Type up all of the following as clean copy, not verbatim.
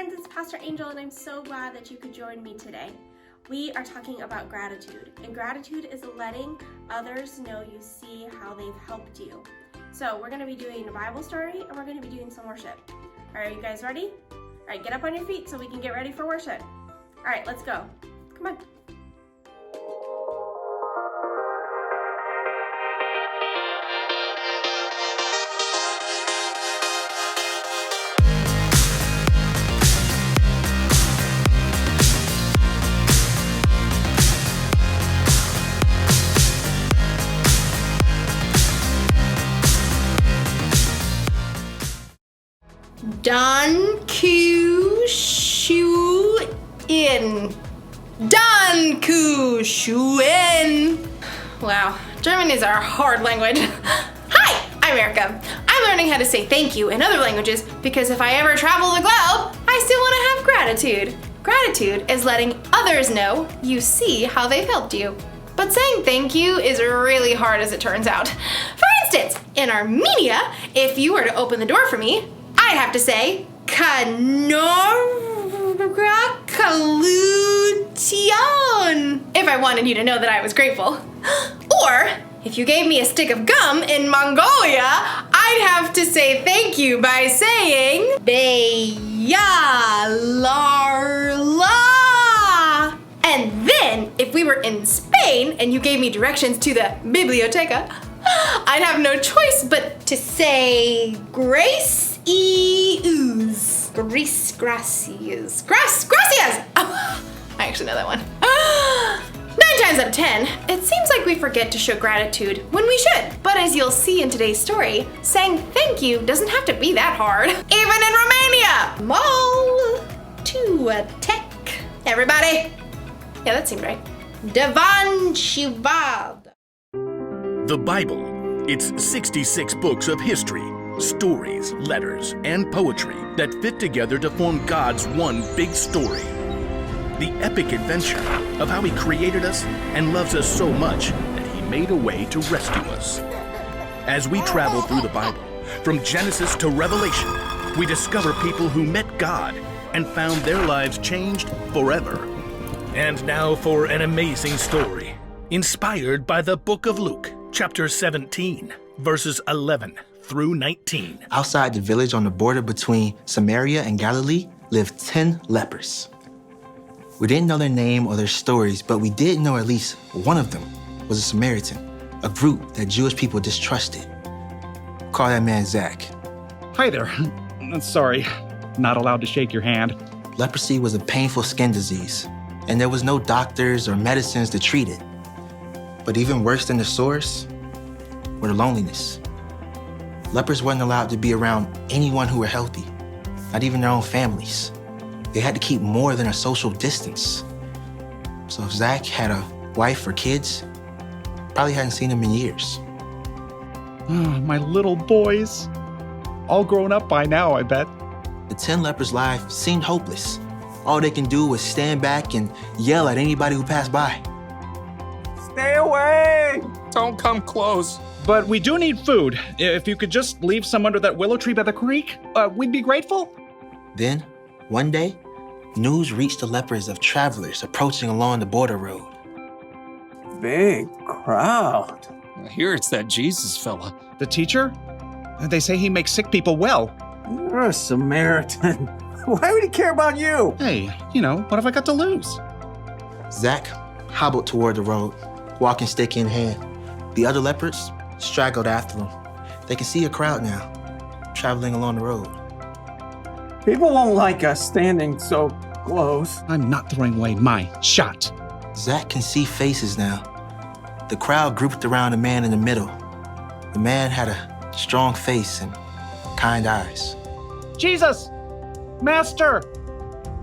friends, it's Pastor Angel, and I'm so glad that you could join me today. We are talking about gratitude, and gratitude is letting others know you see how they've helped you. So we're going to be doing a Bible story, and we're going to be doing some worship. All right, are you guys ready? All right, get up on your feet so we can get ready for worship. All right, let's go. Come on. Danke schön. Danke schön. Wow, German is our hard language. Hi, I'm Erica. I'm learning how to say thank you in other languages because if I ever travel the globe, I still want to have gratitude. Gratitude is letting others know you see how they've helped you. But saying thank you is really hard as it turns out. For instance, in Armenia, if you were to open the door for me, I'd have to say, Congratulations, if I wanted you to know that I was grateful. Or, if you gave me a stick of gum in Mongolia, I'd have to say thank you by saying, Beyalarla. And then, if we were in Spain and you gave me directions to the biblioteca, I'd have no choice but to say gracias. Gracias. Oh, I actually know that one. 9 times out of 10, it seems like we forget to show gratitude when we should. But as you'll see in today's story, saying thank you doesn't have to be that hard. Even in Romania. Mall to attack. Everybody? Yeah, that seemed right. Devan Shivad. The Bible. It's 66 books of history, stories, letters, and poetry that fit together to form God's one big story. The epic adventure of how He created us and loves us so much that He made a way to rescue us. As we travel through the Bible, from Genesis to Revelation, we discover people who met God and found their lives changed forever. And now for an amazing story, inspired by the book of Luke, chapter 17, verses 11 through 19. Outside the village on the border between Samaria and Galilee lived 10 lepers. We didn't know their name or their stories, but we did know at least one of them was a Samaritan, a group that Jewish people distrusted. Call that man Zach. Hi there. Sorry, not allowed to shake your hand. Leprosy was a painful skin disease, and there was no doctors or medicines to treat it. But even worse than the sores were the loneliness. Lepers weren't allowed to be around anyone who were healthy, not even their own families. They had to keep more than a social distance. So if Zach had a wife or kids, probably hadn't seen them in years. My little boys. All grown up by now, I bet. The 10 lepers' lives seemed hopeless. All they can do was stand back and yell at anybody who passed by. Stay away! Don't come close. But we do need food. If you could just leave some under that willow tree by the creek, we'd be grateful. Then, one day, news reached the lepers of travelers approaching along the border road. Big crowd. I hear it's that Jesus fella. The teacher? They say he makes sick people well. You're a Samaritan. Why would he care about you? Hey, what have I got to lose? Zach hobbled toward the road, walking stick in hand. The other lepers straggled after him. They can see a crowd now, traveling along the road. People won't like us standing so close. I'm not throwing away my shot. Zach can see faces now. The crowd grouped around the man in the middle. The man had a strong face and kind eyes. Jesus! Master!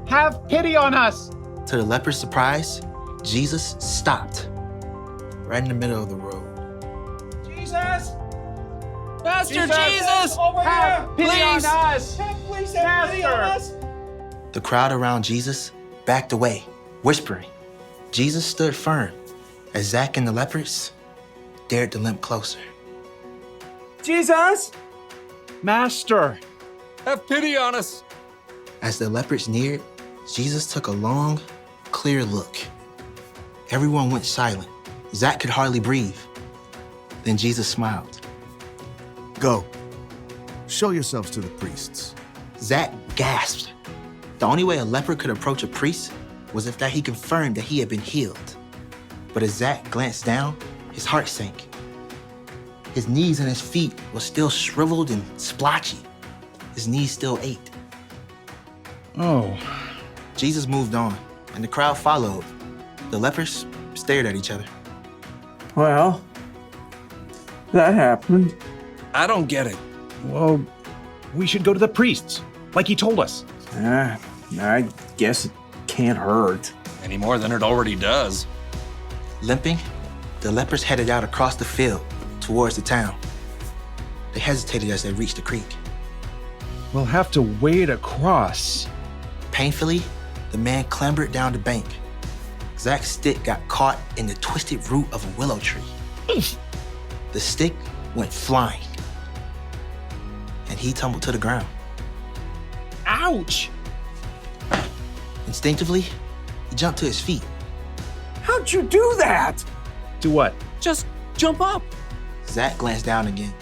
Have pity on us! To the leper's surprise, Jesus stopped right in the middle of the road. Jesus! Master Jesus! Over Have here! pity on Please! us! Please have pity on us! The crowd around Jesus backed away, whispering. Jesus stood firm as Zach and the lepers dared to limp closer. Jesus! Master! Have pity on us! As the lepers neared, Jesus took a long, clear look. Everyone went silent. Zach could hardly breathe. Then Jesus smiled. Go. Show yourselves to the priests. Zach gasped. The only way a leper could approach a priest was if that he confirmed that he had been healed. But as Zach glanced down, his heart sank. His knees and his feet were still shriveled and splotchy. His knees still ached. Oh, Jesus moved on, and the crowd followed. The lepers stared at each other. Well, that happened. I don't get it. well, we should go to the priests, like he told us. I guess it can't hurt. Any more than it already does. Limping, the lepers headed out across the field towards the town. They hesitated as they reached the creek. We'll have to wade across. Painfully, the man clambered down the bank. Zach's stick got caught in the twisted root of a willow tree. The stick went flying, and he tumbled to the ground. Ouch! Instinctively, he jumped to his feet. How'd you do that? Do what? Just jump up. Zach glanced down again.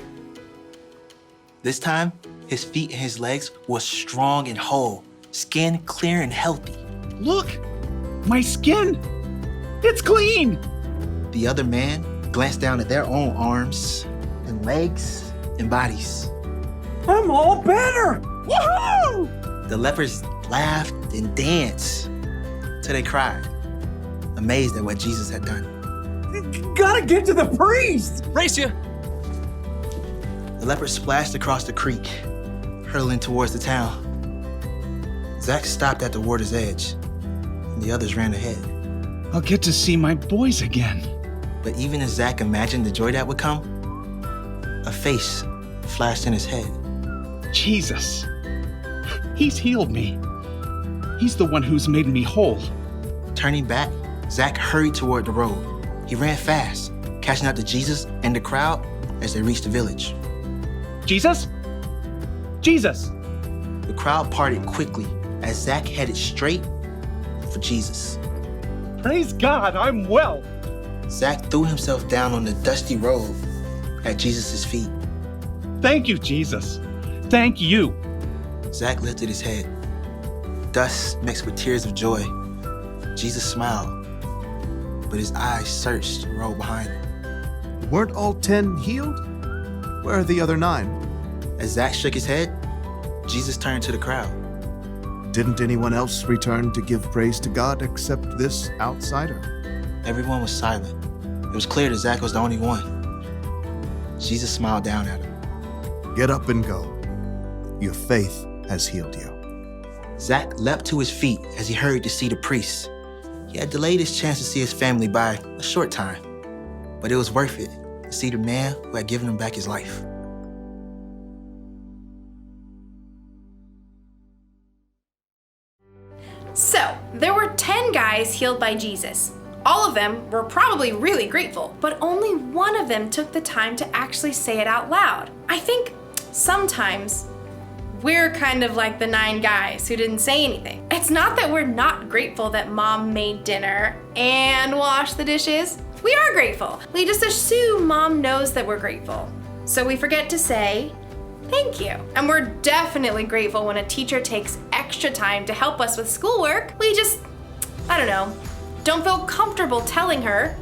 This time, his feet and his legs were strong and whole, skin clear and healthy. Look! My skin! It's clean! The other man glanced down at their own arms and legs and bodies. I'm all better! Woohoo! The lepers laughed and danced till they cried, amazed at what Jesus had done. Gotta get to the priest! Race you. The lepers splashed across the creek, hurtling towards the town. Zach stopped at the water's edge, and the others ran ahead. I'll get to see my boys again. But even as Zach imagined the joy that would come, a face flashed in his head. Jesus. He's healed me. He's the one who's made me whole. Turning back, Zach hurried toward the road. He ran fast, catching up to Jesus and the crowd as they reached the village. Jesus? Jesus! The crowd parted quickly as Zach headed straight for Jesus. Praise God, I'm well. Zach threw himself down on the dusty road at Jesus' feet. Thank you, Jesus. Thank you. Zach lifted his head. Dust mixed with tears of joy. Jesus smiled, but his eyes searched the road behind him. Weren't all 10 healed? Where are the other 9? As Zach shook his head, Jesus turned to the crowd. Didn't anyone else return to give praise to God except this outsider? Everyone was silent. It was clear that Zach was the only one. Jesus smiled down at him. Get up and go. Your faith has healed you. Zach leapt to his feet as he hurried to see the priest. He had delayed his chance to see his family by a short time, but it was worth it to see the man who had given him back his life. So, there were 10 guys healed by Jesus. All of them were probably really grateful, but only one of them took the time to actually say it out loud. I think sometimes we're kind of like the 9 guys who didn't say anything. It's not that we're not grateful that mom made dinner and washed the dishes. We are grateful. We just assume mom knows that we're grateful. So we forget to say, thank you. And we're definitely grateful when a teacher takes extra time to help us with schoolwork. We just, I don't know, don't feel comfortable telling her,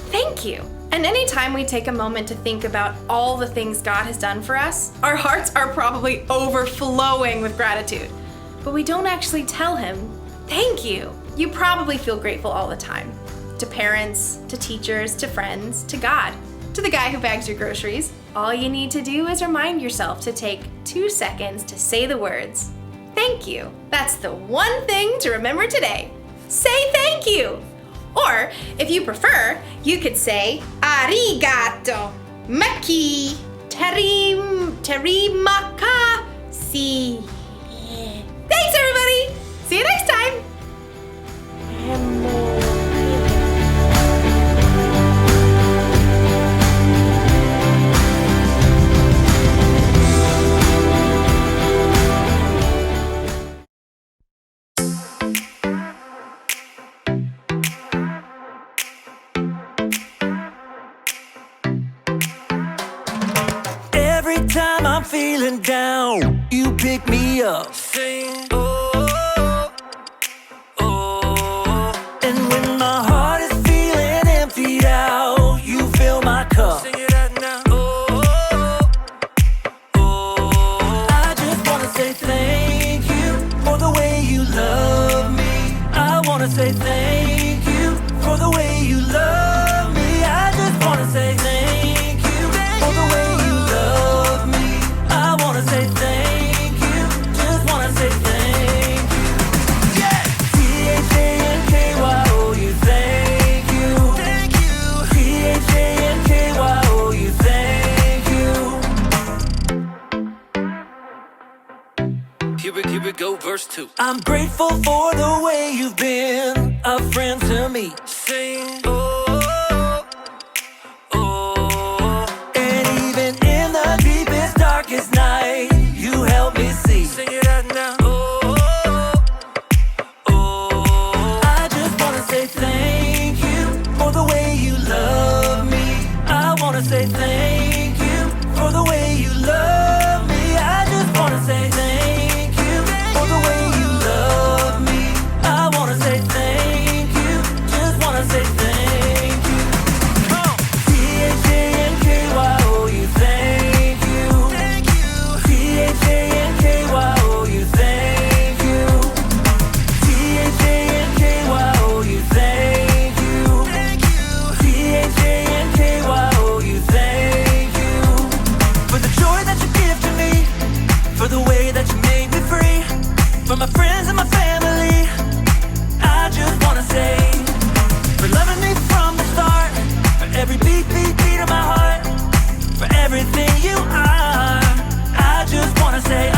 thank you. And anytime we take a moment to think about all the things God has done for us, our hearts are probably overflowing with gratitude. But we don't actually tell him, thank you. You probably feel grateful all the time. To parents, to teachers, to friends, to God, to the guy who bags your groceries. All you need to do is remind yourself to take 2 seconds to say the words, thank you. That's the one thing to remember today. Say thank you. Or, if you prefer, you could say, arigato, maki, terimaka, si. Thanks, everybody. See you next time. I'm feeling down, you pick me up. Sing, oh, oh. And when my heart is feeling emptied out, you fill my cup. Sing it out now. Oh, oh. I just wanna say thank you for the way you love me. I wanna say thank you for the way you love me. I just wanna say thank you for the way you love me. I wanna say thank you, just wanna say thank you. Yeah! T-H-A-N-K-Y-O-U, thank you. Thank you. T-H-A-N-K-Y-O-U, thank you. Here we go, verse 2. I'm grateful for the way you've been a friend to me. Sing, oh, oh. And even in the deepest, darkest night, you help me see. Sing it out now. Oh, oh. I just wanna say thank you for the way you love me. I wanna say thank you for the way you love me. I just wanna say thank you for the way you love me. I wanna say thank you, just wanna say thank you. T-H-A-N-K-Y-O-U, thank you. Thank you. T-H-A-N-K-Y-O-U, thank you. T-H-A-N-K-Y-O-U, thank you. Thank you. T-H-A-N-K-Y-O-U, thank you. For the joy that you give to me, for the way that you made me free, for my friends and my family, I just wanna say, for loving me from the start, for every beat, beat, beat of my heart, for everything you are. I just wanna say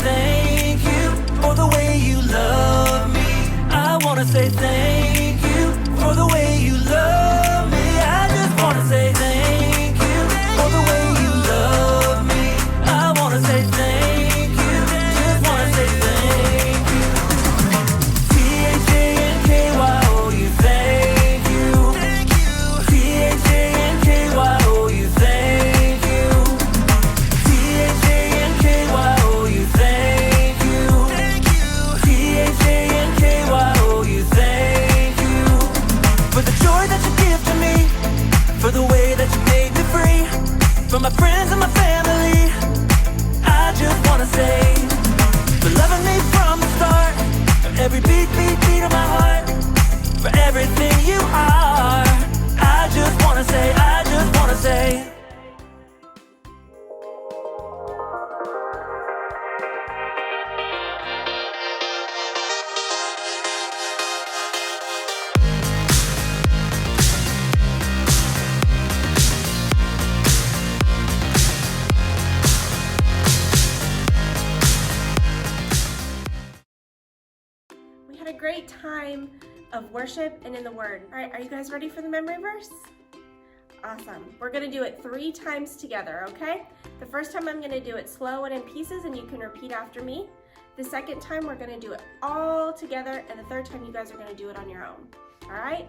thank you for the way you love me. I wanna say thank you for the way you love me. I just wanna say thank you for the way you love me. I wanna say thank you, just wanna say thank you. T-H-A-N-K-Y-O-U, thank you. Thank you. T-H-A-N-K-Y-O-U, thank you. T-H-A-N-K-Y-O-U, thank you. Thank you. T-H-A-N-K-Y-O-U, thank you. For the joy that you give to me, for the way that you made me free, for my friends and my family, I just wanna say, for loving me from the start, for every beat, beat, beat of my heart, for everything you are. I just wanna say, I just wanna say. We had a great time of worship and in the Word. All right, are you guys ready for the memory verse? Awesome. We're going to do it 3 times together, okay? The first time I'm going to do it slow and in pieces, and you can repeat after me. The second time we're going to do it all together, and the third time you guys are going to do it on your own. All right?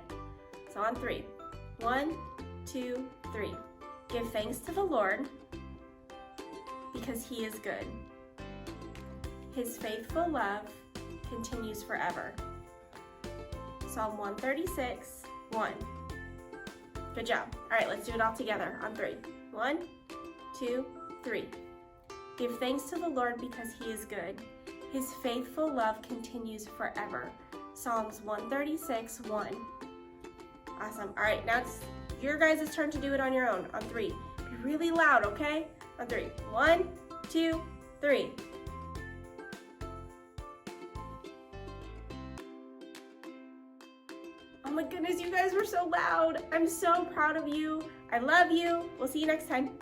So on 3. 1, 2, 3. Give thanks to the Lord because He is good. His faithful love continues forever. Psalm 136, 1. Good job. All right, let's do it all together on 3. 1, 2, 3. Give thanks to the Lord because He is good. His faithful love continues forever. Psalms 136, 1. Awesome. All right, now it's your guys' turn to do it on your own on 3. Be really loud, okay? On 3. 1, 2, 3. Oh my goodness, you guys were so loud. I'm so proud of you. I love you. We'll see you next time.